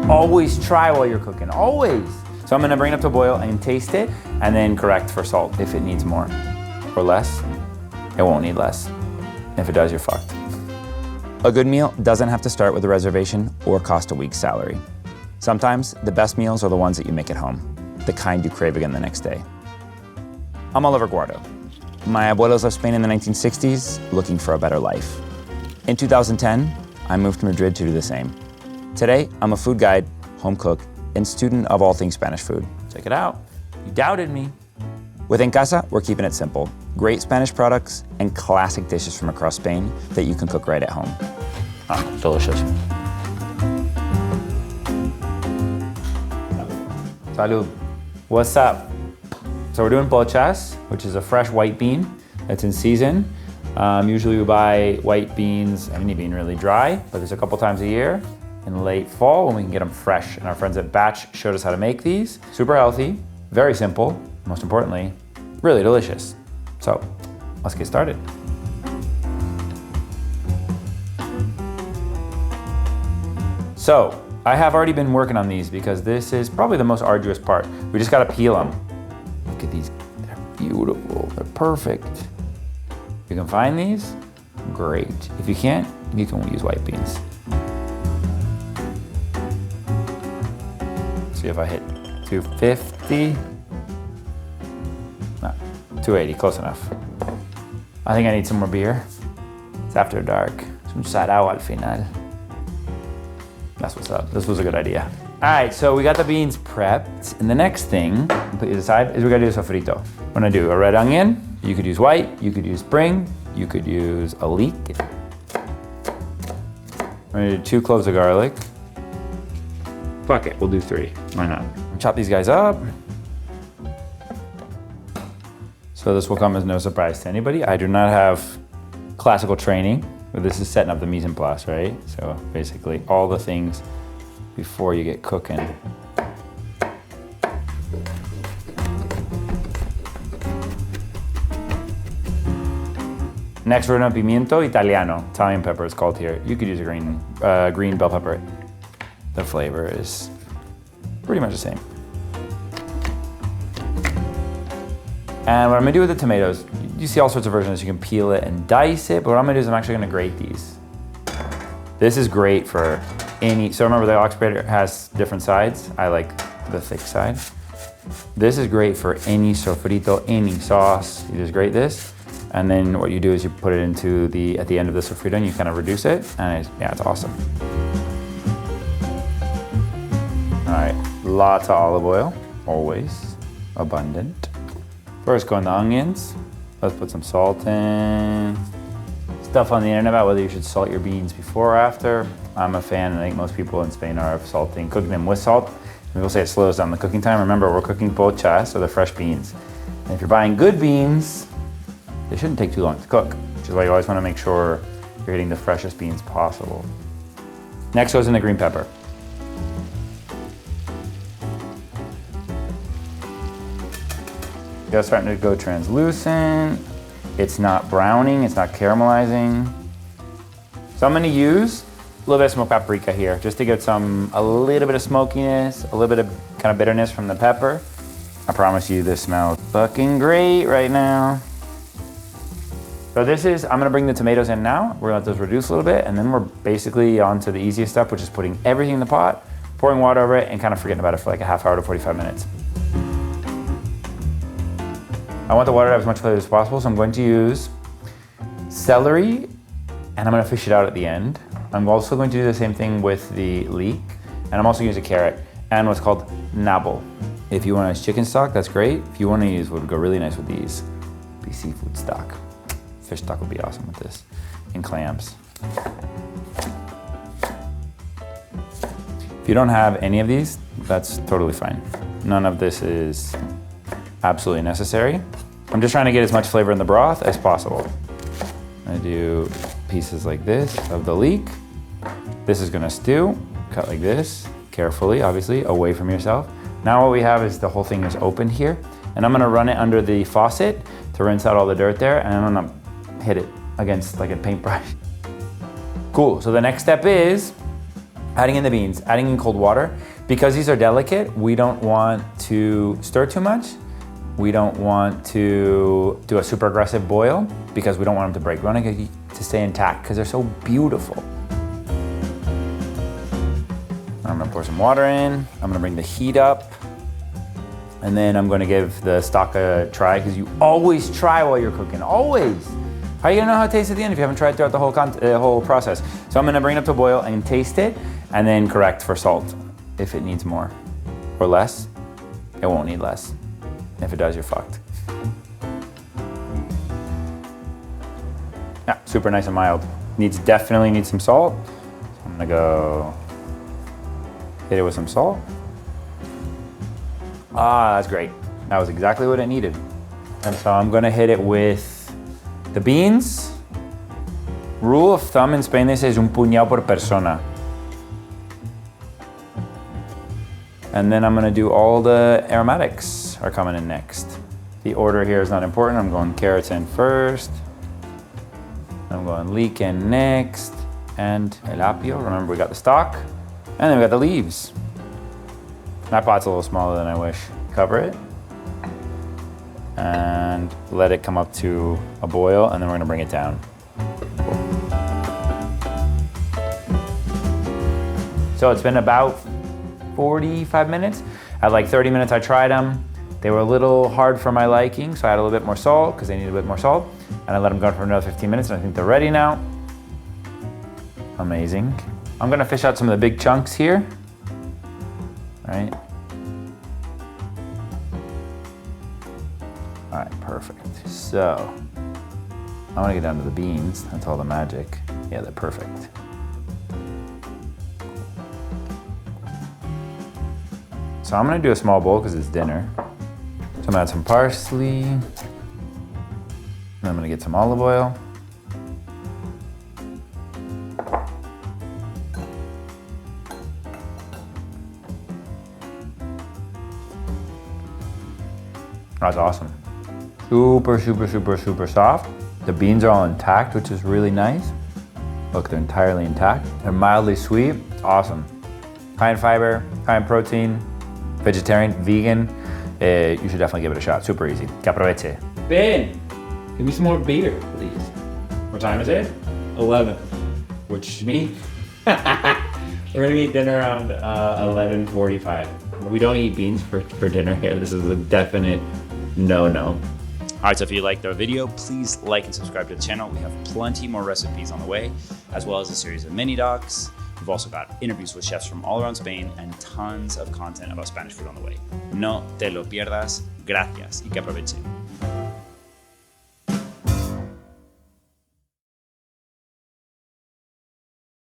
Always try while you're cooking, always. So I'm gonna bring it up to a boil and taste it, and then correct for salt if it needs more or less. It won't need less. If it does, you're fucked. A good meal doesn't have to start with a reservation or cost a week's salary. Sometimes the best meals are the ones that you make at home, the kind you crave again the next day. I'm Oliver Guardo. My abuelos left Spain in the 1960s looking for a better life. In 2010, I moved to Madrid to do the same. Today, I'm a food guide, home cook, and student of all things Spanish food. Check it out. You doubted me. With En Casa, we're keeping it simple. Great Spanish products and classic dishes from across Spain that you can cook right at home. Ah, delicious. Salud. What's up? So we're doing pochas, which is a fresh white bean that's in season. Usually we buy white beans, any bean really dry, but there's a couple times a year in late fall when we can get them fresh. And our friends at Batch showed us how to make these. Super healthy, very simple, most importantly, really delicious. So let's get started. So I have already been working on these because this is probably the most arduous part. We just gotta peel them. Look at these, they're beautiful, they're perfect. If you can find these, great. If you can't, you can use white beans. See if I hit 250. No, 280, close enough. I think I need some more beer. It's after dark. Some sarao al final. That's what's up. This was a good idea. All right, so we got the beans prepped. And the next thing, completely aside, is we gotta do a sofrito. We're gonna do a red onion. You could use white, you could use spring, you could use a leek. We're gonna do 2 cloves of garlic. Fuck it, we'll do 3, why not? Chop these guys up. So this will come as no surprise to anybody. I do not have classical training, but this is setting up the mise en place, right? So basically all the things before you get cooking. Next, we're gonna pimiento italiano. Italian pepper is called here. You could use a green bell pepper. The flavor is pretty much the same. And what I'm gonna do with the tomatoes, you see all sorts of versions. You can peel it and dice it, but what I'm gonna do is I'm actually gonna grate these. This is great for any, so remember the ox grater has different sides. I like the thick side. This is great for any sofrito, any sauce. You just grate this. And then what you do is you put it into at the end of the sofrito and you kind of reduce it. And it's awesome. All right, lots of olive oil, always abundant. First, go on the onions. Let's put some salt in. Stuff on the internet about whether you should salt your beans before or after. I'm a fan, and I think most people in Spain are of cooking them with salt. People say it slows down the cooking time. Remember, we're cooking pochas, so they're fresh beans. And if you're buying good beans, they shouldn't take too long to cook, which is why you always want to make sure you're getting the freshest beans possible. Next goes in the green pepper. It's starting to go translucent. It's not browning, it's not caramelizing. So I'm gonna use a little bit of smoked paprika here, just to get a little bit of smokiness, a little bit of kind of bitterness from the pepper. I promise you this smells fucking great right now. So I'm gonna bring the tomatoes in now. We're gonna let those reduce a little bit, and then we're basically on to the easiest step, which is putting everything in the pot, pouring water over it, and kind of forgetting about it for like a half hour to 45 minutes. I want the water to have as much flavor as possible, so I'm going to use celery, and I'm gonna fish it out at the end. I'm also going to do the same thing with the leek, and I'm also gonna use a carrot, and what's called nabel. If you wanna use chicken stock, that's great. If you wanna use what would go really nice with these, be seafood stock. Fish stock would be awesome with this, and clams. If you don't have any of these, that's totally fine. None of this is absolutely necessary. I'm just trying to get as much flavor in the broth as possible. I do pieces like this of the leek. This is gonna stew, cut like this, carefully, obviously, away from yourself. Now what we have is the whole thing is open here, and I'm gonna run it under the faucet to rinse out all the dirt there, and I'm gonna hit it against like a paintbrush. Cool, so the next step is Adding in the beans, adding in cold water. Because these are delicate, we don't want to stir too much. We don't want to do a super aggressive boil because we don't want them to break. We want to stay intact because they're so beautiful. I'm gonna pour some water in. I'm gonna bring the heat up. And then I'm gonna give the stock a try because you always try while you're cooking, always. How are you gonna know how it tastes at the end if you haven't tried throughout the whole process? So I'm gonna bring it up to a boil and taste it and then correct for salt if it needs more or less. It won't need less. If it does, you're fucked. Yeah, super nice and mild. Definitely needs some salt. So I'm gonna go hit it with some salt. Ah, that's great. That was exactly what it needed. And so I'm gonna hit it with the beans. Rule of thumb in Spain, they say es un puñado por persona. And then I'm gonna do all the aromatics are coming in next. The order here is not important. I'm going carrots in first. I'm going leek in next. And el apio, remember we got the stalk. And then we got the leaves. My pot's a little smaller than I wish. Cover it. And let it come up to a boil, and then we're gonna bring it down. So it's been about 45 minutes. At like 30 minutes I tried them. They were a little hard for my liking, so I add a little bit more salt because they need a bit more salt. And I let them go for another 15 minutes, and I think they're ready now. Amazing. I'm gonna fish out some of the big chunks here. Right? All right, perfect. So, I wanna get down to the beans. That's all the magic. Yeah, they're perfect. So I'm gonna do a small bowl because it's dinner. So I'm gonna add some parsley. And I'm gonna get some olive oil. That's awesome. Super, super, super, super soft. The beans are all intact, which is really nice. Look, they're entirely intact. They're mildly sweet. It's awesome. High in fiber, high in protein, vegetarian, vegan. You should definitely give it a shot. Super easy. Que aproveche. Ben, give me some more beer, please. What time is it? 11. Which means we're gonna eat dinner around 11:45. We don't eat beans for dinner here. This is a definite no-no. All right, so if you liked our video, please like and subscribe to the channel. We have plenty more recipes on the way, as well as a series of mini docs. We've also got interviews with chefs from all around Spain and tons of content about Spanish food on the way. No te lo pierdas. Gracias y que aprovechen.